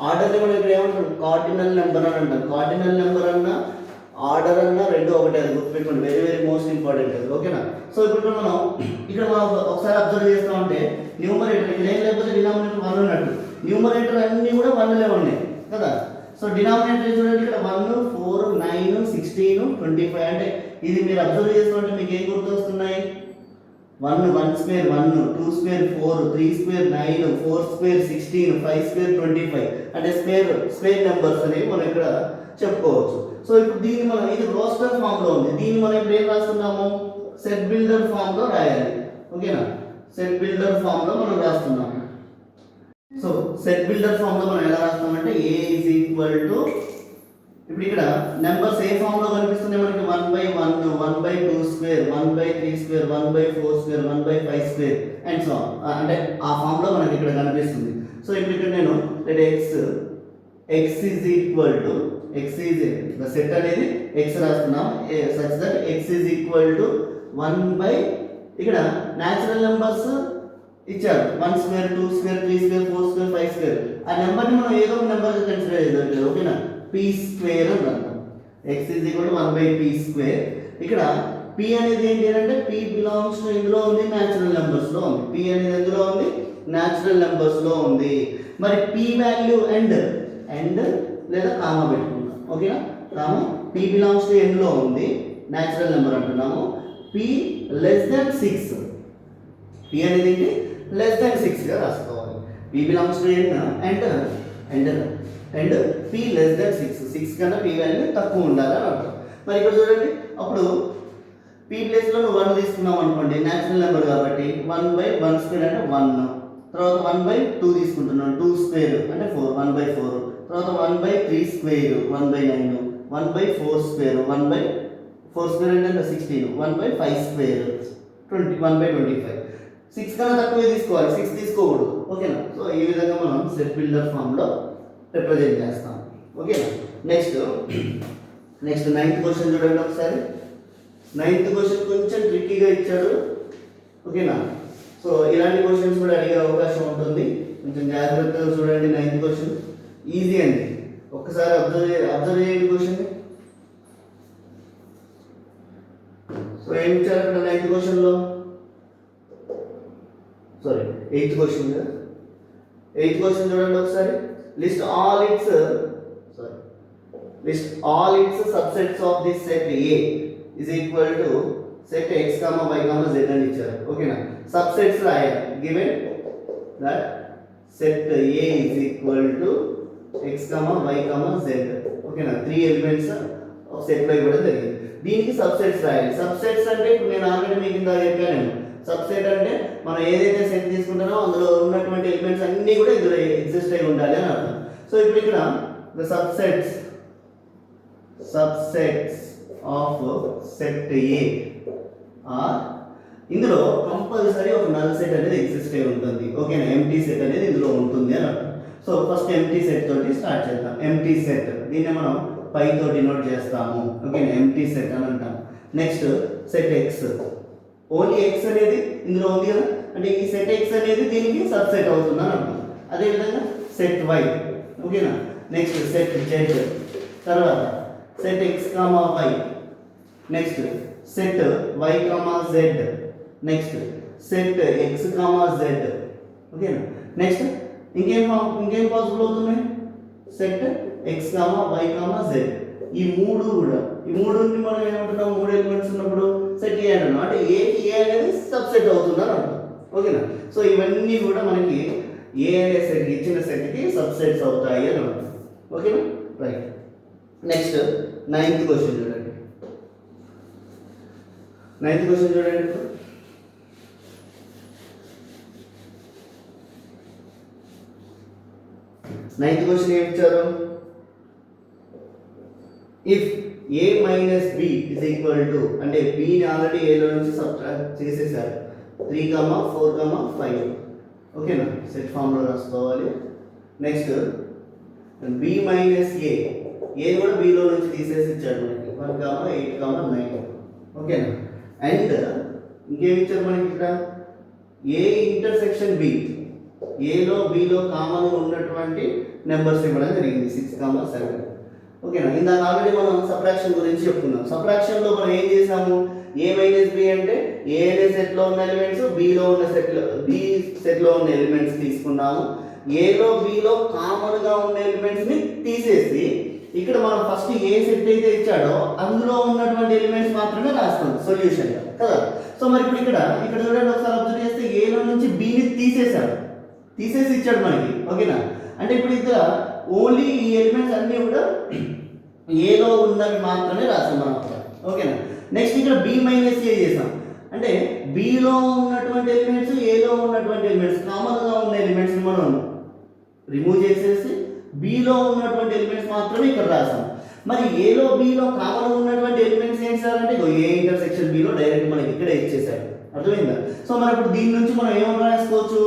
ఆర్డర్ని మనం ఇక్కడ ఏమంటాం, కార్డినల్ నెంబర్ అని అంటాం. కార్డినల్ నెంబర్ అన్న ఆర్డర్ అన్న రెండు ఒకటే, అది గుర్తుపెట్టుకోండి, వెరీ వెరీ మోస్ట్ ఇంపార్టెంట్ అది, ఓకేనా. సో ఇప్పుడు మనం ఒకసారి అబ్జర్వ్ చేస్తామంటే న్యూమరేటర్ ఇక్కడ ఏం లేకపోతే డినామినేటర్ 1 ఉన్నట్టు, న్యూమరేటర్ అన్నీ కూడా 1లే ఉన్నాయి కదా. సో డినామినేటర్ చూడండి, ఇక్కడ 1, 4, 9, 16, 25, అంటే ఇది మీరు అబ్జర్వ్ చేస్తుంటే మీకు ఏం గుర్తొస్తున్నాయి? 1 square 1, 2 square 4, 3 square 9, 4 square 16, 5 square 25, అంటే స్క్వేర్ నెంబర్స్ అనేవి మనం ఇక్కడ చెప్పుకోవచ్చు. సో ఇప్పుడు దీన్ని మనం, ఇది రోస్టర్ ఫామ్ లో ఉంది, దీన్ని మనం ఇప్పుడు ఏం రాస్తున్నాము? సెట్ బిల్డర్ ఫామ్ లో రాయాలి, ఓకేనా. సెట్ బిల్డర్ ఫామ్ లో మనం రాస్తున్నాము. సో సెట్ బిల్డర్ ఫామ్ లో మనం ఎలా రాస్తామంటే A ఈజ్ ఈక్వల్ టు, ఇప్పుడు ఇక్కడ నెంబర్స్ ఏ ఫామ్ లో కనిపిస్తున్నాయి మనకి? 1/1, 1/2 square, 1/3 square, 1/4 square, 1/5 square and so అంటే ఆ ఫామ్ లో మనకి ఇక్కడ కనిపిస్తుంది. సో ఇప్పుడు ఇక్కడ నేను x is equal to, set అనేది x రాస్తున్నాం, such that x is equal to 1/, ఇక్కడ న్యాచురల్ నెంబర్స్ ఇచ్చారు, 1 square, 2 square, 3 square, 4 square, 5 square, ఆ నెంబర్ని మనం ఏదో ఒక నెంబర్గా కన్సిడర్ చేద్దాం, ఓకేనా. p స్క్వేర్ అని అంటాం, x is equal to 1/p square. ఇక్కడ p అనేది ఏంటి అంటే p బిలాంగ్స్ టు ఇందులో ఉంది, న్యాచురల్ నెంబర్స్ లో ఉంది, p అనేది ఎందులో ఉంది? న్యాచురల్ నెంబర్స్ లో ఉంది. మరి p వాల్యూ ఎండ్ లేదా కామా పెట్టుకుందాం, ఓకేనా. Comma p belongs to n లో ఉంది, న్యాచురల్ నెంబర్ అంటున్నాము, p లెస్ దెన్ 6, p అనేది ఏంటి? లెస్ దెన్ 6 గా రాసుకోవాలి. p belongs to n and p less than 6 కన్నా p వాల్యూ తక్కువ ఉండాలి అని అర్థం. మరి ఇక్కడ చూడండి, అప్పుడు p ప్లేస్ లో 1 తీసుకున్నాం అనుకోండి, న్యాచురల్ నెంబర్ కాబట్టి 1/1 స్క్వేర్ అంటే 1, తర్వాత 1/2 తీసుకుంటున్నాం, 2 స్క్వేర్ అంటే 4, 1/4, తర్వాత 1/3 స్క్వేర్ 1/9, 1/4 స్క్వేర్ 1/4 స్క్వేర్ అంటే 16, 1/5 స్క్వేర్ 1/25. 6 కన్నా తక్కువే తీసుకోవాలి, 6 తీసుకోకూడదు, ఓకేనా. సో ఈ విధంగా మనం సెట్ బిల్డర్ ఫామ్ లో రిప్రజెంట్ చేస్తాం, ఓకేనా. నెక్స్ట్ 9th క్వశ్చన్ చూడండి ఒకసారి. 9th క్వశ్చన్ కొంచెం ట్రిక్కీగా ఇచ్చాడు, ఓకేనా. సో ఇలాంటి క్వశ్చన్స్ కూడా అడిగే అవకాశం ఉంటుంది, కొంచెం జాగ్రత్తగా చూడండి. 9th క్వశ్చన్ ఈజీ అండి, ఒక్కసారి అబ్జర్వ్ చేయండి క్వశ్చన్. సో ఏం ఇచ్చారు అక్కడ 9th క్వశ్చన్లో? సారీ 8th క్వశ్చన్ కదా. 8th క్వశ్చన్ చూడండి ఒకసారి. List all its subsets of this set A is equal to set x, y, z అని ఇచ్చారు, ఓకేనా. సబ్సెట్స్ రాయాలి, given that set A is equal to x, y, z, ఓకేనా. 3 elements of set లో ఇవ్వడం జరిగింది, దీనికి సబ్సెట్స్ రాయాలి. సబ్సెట్స్ అంటే ఇప్పుడు నేను ఆల్రెడీ మీకు ఇందా చెప్పాను, సబ్సెట్ అంటే మనం ఏదైతే సెట్ తీసుకుంటామో అందులో ఉన్నటువంటి ఎలిమెంట్స్ అన్నీ కూడా ఇందులో ఎగ్జిస్ట్ అయి ఉండాలి అని అర్థం. సో ఇప్పుడు ఇక్కడ the subsets of set A are, ఇందులో కంపల్సరీ ఒక నల్ సెట్ అనేది ఎగ్జిస్ట్ అయి ఉంటుంది, ఓకేనా. ఎంటీ సెట్ అనేది ఇందులో ఉంటుంది అని అర్థం. సో ఫస్ట్ ఎంటీ సెట్ తోటి స్టార్ట్ చేద్దాం. ఎంటీ సెట్, దీన్ని మనం పై తోటి నోట్ చేస్తాము, ఓకేనా. ఎంటీ సెట్ అని అంటాం. Next set X, only X అనేది ఇందులో ఉంది కదా, అంటే ఈ సెట్ ఎక్స్ అనేది దీనికి సబ్సెట్ అవుతుంది అని అర్థం. అదేవిధంగా సెట్ వై, ఓకేనా. నెక్స్ట్ సెట్ జెడ్, తర్వాత set x comma y, next set y comma z, next set x comma z, ఓకేనా. నెక్స్ట్ ఇంకేం పాసిబుల్ అవుతున్నాయి? Set x comma y comma z, ఈ మూడుని మనం ఏమంటున్నాం? 3 ఎలిమెంట్స్ ఉన్నప్పుడు సెట్ ఏ అంటున్నాం, అంటే ఏకి ఏ అనేది సబ్సెట్ అవుతుందని అర్థం, ఓకేనా. సో ఇవన్నీ కూడా మనకి ఏ అనే సెట్, ఇచ్చిన సెట్కి సబ్సెట్స్ అవుతాయి అని అర్థం, ఓకేనా. రైట్. నెక్స్ట్ 9th క్వశ్చన్ చూడండి. 9th క్వశ్చన్ చూడండి. 9th క్వశ్చన్ ఏమి ఇచ్చారు? If a minus b is equal to, అంటే b ని ఆల్రెడీ a లో నుంచి సబ్ట్రాక్ట్ చేసేసారు, 3, 4, 5, ఓకేనా. సెట్ ఫామ్ లో రాసుకోవాలి. నెక్స్ట్ b మైనస్ a కూడా b లో నుంచి తీసేసి ఇచ్చాడు మనకి, 1, 8, 9, ఓకేనా. అండ్ ఇంకేమి ఇచ్చారు మనకి ఇక్కడ? a ఇంటర్సెక్షన్ b, a లో b లో కామన్ ఉన్నటువంటి నెంబర్స్ ఇవ్వడం జరిగింది, 6, 7. ఓకేనా. ఇందాక ఆల్రెడీ మనం సబ్ట్రాక్షన్ గురించి చెప్పుకున్నాం. సబ్ట్రాక్షన్లో మనం ఏం చేసాము, ఏ మైనస్ బి అంటే ఏ అనే సెట్లో ఉన్న ఎలిమెంట్స్ బిలో ఉన్న బి సెట్లో ఉన్న ఎలిమెంట్స్ తీసుకున్నాము. ఏలో బిలో కామన్గా ఉన్న ఎలిమెంట్స్ని తీసేసి ఇక్కడ మనం ఫస్ట్ ఏ సెట్ అయితే ఇచ్చాడో అందులో ఉన్నటువంటి ఎలిమెంట్స్ మాత్రమే రాస్తాం సొల్యూషన్ కదా. సో మరి ఇప్పుడు ఇక్కడ చూడండి, ఒకసారి అబ్జర్వ్ చేస్తే ఏలో నుంచి బిని తీసేసి ఇచ్చాడు మనకి. ఓకేనా. అంటే ఇప్పుడు ఇక్కడ ఓన్లీ ఈ ఎలిమెంట్స్ అన్నీ కూడా ఏలో ఉన్నవి మాత్రమే రాసాం మనం. ఓకేనా. నెక్స్ట్ ఇక్కడ బి మైనస్ ఏ చేసాం, అంటే బిలో ఉన్నటువంటి ఎలిమెంట్స్ ఏలో ఉన్నటువంటి ఎలిమెంట్స్ కామన్గా ఉన్న ఎలిమెంట్స్ మనం రిమూవ్ చేసేసి బిలో ఉన్నటువంటి ఎలిమెంట్స్ మాత్రమే ఇక్కడ రాసాం. మరి ఏలో బిలో కామన్ ఉన్నటువంటి ఎలిమెంట్స్ ఏంటి సార్ అంటే ఏ ఇంటర్సెక్షన్ బిలో డైరెక్ట్ మనకి ఇక్కడే ఇచ్చేసాడు. అర్థమైందా. సో మరి ఇప్పుడు దీని నుంచి మనం ఏమని రాసుకోవచ్చు.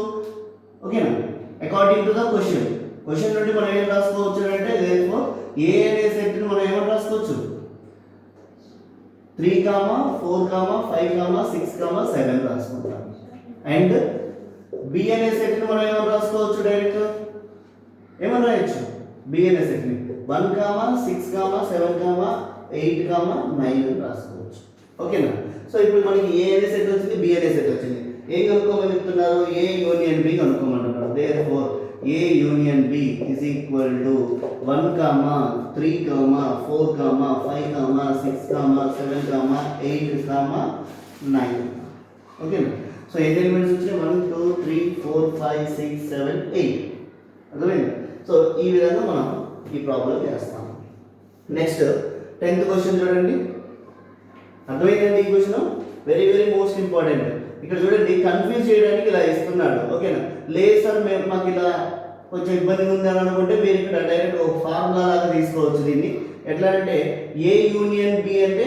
ఓకేనా. అకార్డింగ్ టు ద క్వశ్చన్ నుండి మనం ఏం రాసుకోవచ్చు అంటే ఏ అనే సెట్ని మనం ఏమని రాసుకోవచ్చు 3, 4, 5, 6, 7 రాసుకుంటాం. అండ్ బి అనే సెట్ని మనం ఏమని రాసుకోవచ్చు, డైరెక్ట్ ఏమని రాయొచ్చు బి అనే సెట్ని 1, 6, 7, 8, 9 రాసుకోవచ్చు. ఓకేనా. సో ఇప్పుడు మనకి ఏ అనే సెట్ వచ్చింది, బి అనే సెట్ వచ్చింది. ఏం కనుక్కోమని చెప్తున్నారు, ఏ యూనియన్ బి కనుక్కోమంటున్నారు. Therefore A union B is equal to 1, 3, 4, 5, 6, 7, 8, 9. ఓకేనా. సో ఎన్ని ఎలిమెంట్స్ వచ్చినాయి, 1, 2, 3, 4, 5, 6, 7, 8. అర్థమైంది. సో ఈ విధంగా మనం ఈ ప్రాబ్లం చేస్తాం. నెక్స్ట్ 10th క్వశ్చన్ చూడండి. అర్థమైందండి ఈ question very very most important. ఇక్కడ చూడండి, కన్ఫ్యూజ్ చేయడానికి ఇలా ఇస్తున్నాడు. ఓకేనా. లేదు సార్ మాకు ఇలా కొంచెం ఇబ్బంది ఉంది అని అనుకుంటే మీరు ఇక్కడ డైరెక్ట్ ఒక ఫార్ములా లాగా తీసుకోవచ్చు దీన్ని. ఎట్లా అంటే ఏ యూనియన్ బి అంటే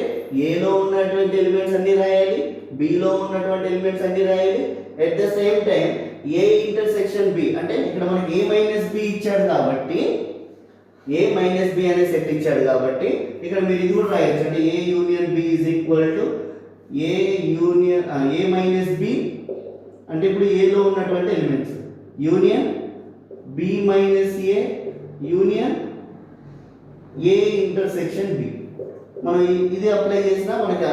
ఏలో ఉన్నటువంటి ఎలిమెంట్స్ అన్ని రాయాలి, బిలో ఉన్నటువంటి ఎలిమెంట్స్ అన్ని రాయాలి. At the same time A intersection B అంటే ఇక్కడ మనకి ఏ మైనస్ బి ఇచ్చాడు కాబట్టి ఏ మైనస్ బి అనే సెట్ ఇచ్చాడు కాబట్టి ఇక్కడ మీరు ఇది కూడా రాయొచ్చు. అంటే A union B is equal to A minus B అంటే ఇప్పుడు ఏలో ఉన్నటువంటి elements union B minus A union A intersection B. మనం ఇది అప్లై చేసినా మనకి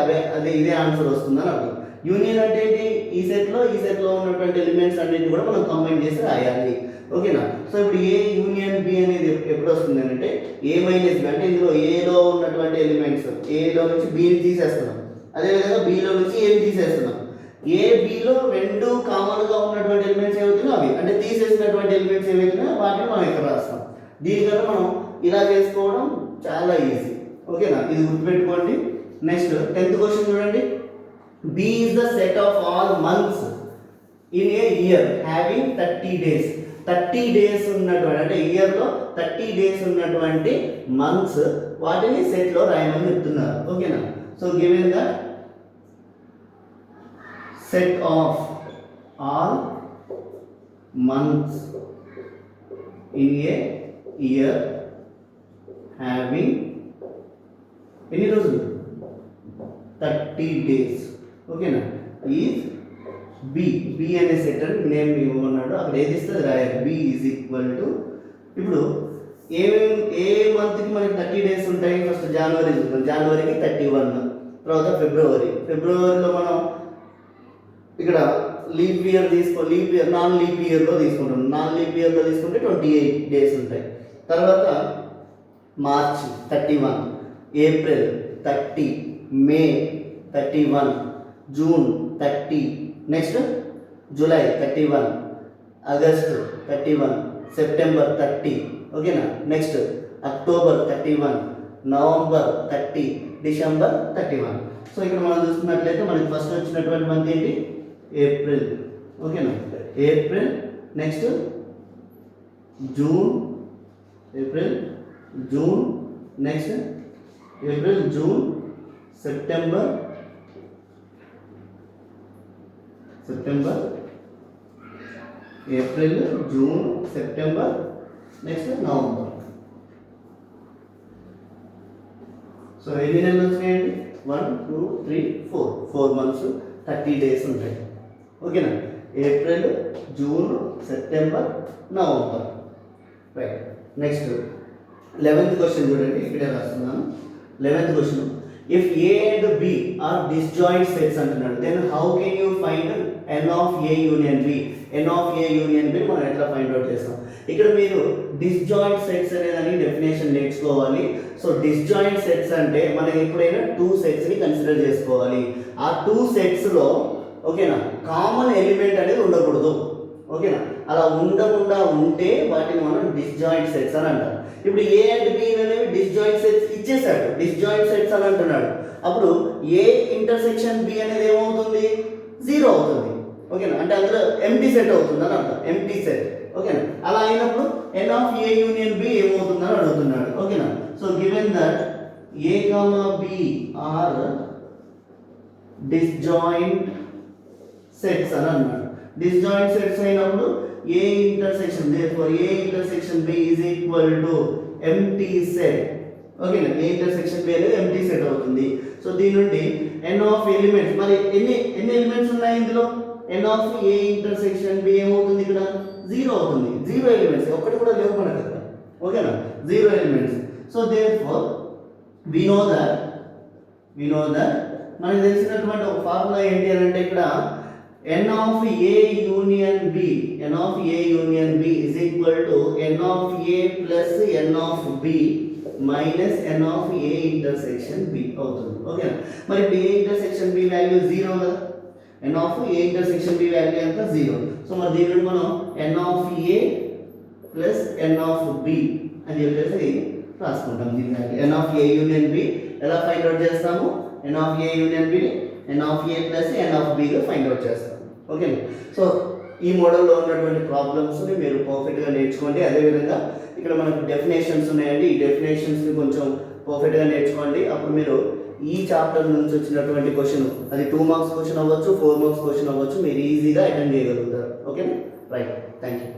ఇదే ఆన్సర్ వస్తుందని అర్థం. యూనియన్ అంటే ఏంటి, ఈ సెట్లో ఉన్నటువంటి ఎలిమెంట్స్ అన్నింటిని కూడా మనం కంబైన్ చేసి రాయాలి. ఓకేనా. సో ఇప్పుడు ఏ యూనియన్ బి అనేది ఎప్పుడు వస్తుంది అంటే ఏ మైనస్ బి అంటే ఇందులో ఏలో ఉన్నటువంటి ఎలిమెంట్స్ ఏలో నుంచి బిని తీసేస్తున్నాం, అదేవిధంగా బిలో నుంచి ఏం తీసేస్తున్నాం. ఏ బిలో రెండు కామన్గా ఉన్నటువంటి ఎలిమెంట్స్ ఏవైతున్నాయో అవి అంటే తీసేసినటువంటి ఎలిమెంట్స్ ఏవైతున్నాయో వాటిని మనం ఇక్కడ రాస్తాం. దీనికన్నా మనం ఇలా చేసుకోవడం చాలా ఈజీ. ఓకేనా. ఇది గుర్తుపెట్టుకోండి. నెక్స్ట్ 10th క్వశ్చన్ చూడండి. B is the set of all months in a year having 30 days. 30 days ఉన్నటువంటి అంటే ఇయర్లో 30 days ఉన్నటువంటి మంత్స్ వాటిని సెట్లో రాయమని చెప్తున్నారు. ఓకేనా. So given the set of all months in a year having ఎన్ని రోజులు 30 days. ఓకేనా. ఈజ్ బి అనే సెట్ అని నేమ్ ఇవ్వమన్నాడు, అక్కడ ఏది ఇస్తే రాయాలి. బి ఈజ్ ఈక్వల్ టు ఇప్పుడు ఏ మంత్కి మనకి 30 days ఉంటాయి. ఫస్ట్ జనవరికి 31, తర్వాత ఫిబ్రవరిలో మనం ఇక్కడ లీప్ ఇయర్ నాన్ లీప్ ఇయర్లో తీసుకుంటాం. నాన్ లీప్ ఇయర్లో తీసుకుంటే 28 days ఉంటాయి. తర్వాత మార్చ్ 31, ఏప్రిల్ 30, మే 31, June 30, next July 31, August 31, September 30. ఓకేనా. Next October 31, November 30, December 31. So ఇక్కడ మనం చూసుకున్నట్లయితే మనకి ఫస్ట్ వచ్చినటువంటి మంత్ ఏంటి, ఏప్రిల్. ఓకేనా. April, next April, June, next April, June, September, April, June, September, next November. So ఎన్ని నెలలు వచ్చినాయండి, 1, 2, 3, 4 months 30 days ఉంటాయి. ఓకేనా. April, June, September, November. Right. Next 11th question చూడండి, ఇక్కడే రాస్తున్నాను. 11th question, if A and B are disjoint sets అంటున్నాడు, then how can you find n of A union B? N of A union B మనం ఎట్లా find out చేస్తాం? ఇక్కడ మీరు disjoint sets అనేదానికి డెఫినేషన్ నేర్చుకోవాలి. సో డిస్జాయింట్ సెట్స్ అంటే మనం ఎప్పుడైనా టూ సెట్స్ని కన్సిడర్ చేసుకోవాలి. ఆ టూ సెట్స్లో ఓకేనా కామన్ ఎలిమెంట్ అనేది ఉండకూడదు. ఓకేనా, అలా ఉండకుండా ఉంటే వాటిని మనం డిస్జాయింట్ సెట్స్ అని అంటాం. ఇప్పుడు ఏ అండ్ బి అనేవి డిస్జాయింట్ సెట్స్ ఇచ్చేసాడు, డిస్జాయింట్ సెట్స్ అని అంటున్నాడు. అప్పుడు ఏ ఇంటర్సెక్షన్ బి అనేది ఏమవుతుంది? 0 అవుతుంది. ఓకేనా, అంటే అందులో ఎంటీ సెట్ అవుతుంది అని అర్థం, ఎంటీ సెట్. ఓకేనా, అలా అయినప్పుడు n of A union B ఏమవుతుందని అడుగుతున్నాడు. ఓకేనా, so given that A comma B are disjoint sets అని అన్నాడు. డిస్జాయింట్ సెట్స్ అయినప్పుడు A intersection, therefore A intersection B is equal to empty set. ఓకేనా, ఏ ఇంటర్సెక్షన్ బి అనేది ఎంటీ సెట్ అవుతుంది. So దీని నుండి ఎన్ ఆఫ్ ఎలిమెంట్స్, మరి ఎన్ని ఎలిమెంట్స్ ఉన్నాయి ఇందులో? ఎన్ ఆఫ్ ఏ ఇంటర్సెక్షన్ బి ఏమవుతుంది? ఇక్కడ 0 అవుతుంది. 0 ఎలిమెంట్స్, ఒక్కటి కూడా లేవు మనకు కదా. ఓకేనా, 0 elements. So therefore we know that మనకు తెలిసినటువంటి ఒక ఫార్ములా ఏంటి అని అంటే ఇక్కడ n of a union b, n of a union b is equal to n of a plus n of b minus n of a intersection b అవుతుంది. Okay, మరి ఇప్పుడు a intersection b వాల్యూ 0 కదా, n of a intersection b value ఎంత? 0. So మరి దీని నుండి మనం n of a plus n of b అని చెప్పేసి రాసుకుంటాం. దీని value n of a union b ఎలా ఫైండ్ అవుట్ చేస్తాము? n of a union b n of a plus n of b గా ఫైండ్ అవుట్ చేస్తాము. ఓకే, సో ఈ మోడల్లో ఉన్నటువంటి ప్రాబ్లమ్స్ని మీరు పర్ఫెక్ట్గా నేర్చుకోండి. అదేవిధంగా ఇక్కడ మనకు డెఫినేషన్స్ ఉన్నాయండి, ఈ డెఫినేషన్స్ని కొంచెం పర్ఫెక్ట్గా నేర్చుకోండి. అప్పుడు మీరు ఈ చాప్టర్ నుంచి వచ్చినటువంటి క్వశ్చన్, అది 2 మార్క్స్ క్వశ్చన్ అవ్వచ్చు, 4 మార్క్స్ క్వశ్చన్ అవ్వచ్చు, మీరు ఈజీగా అటెండ్ చేయగలుగుతారు. Okay, right, thank you.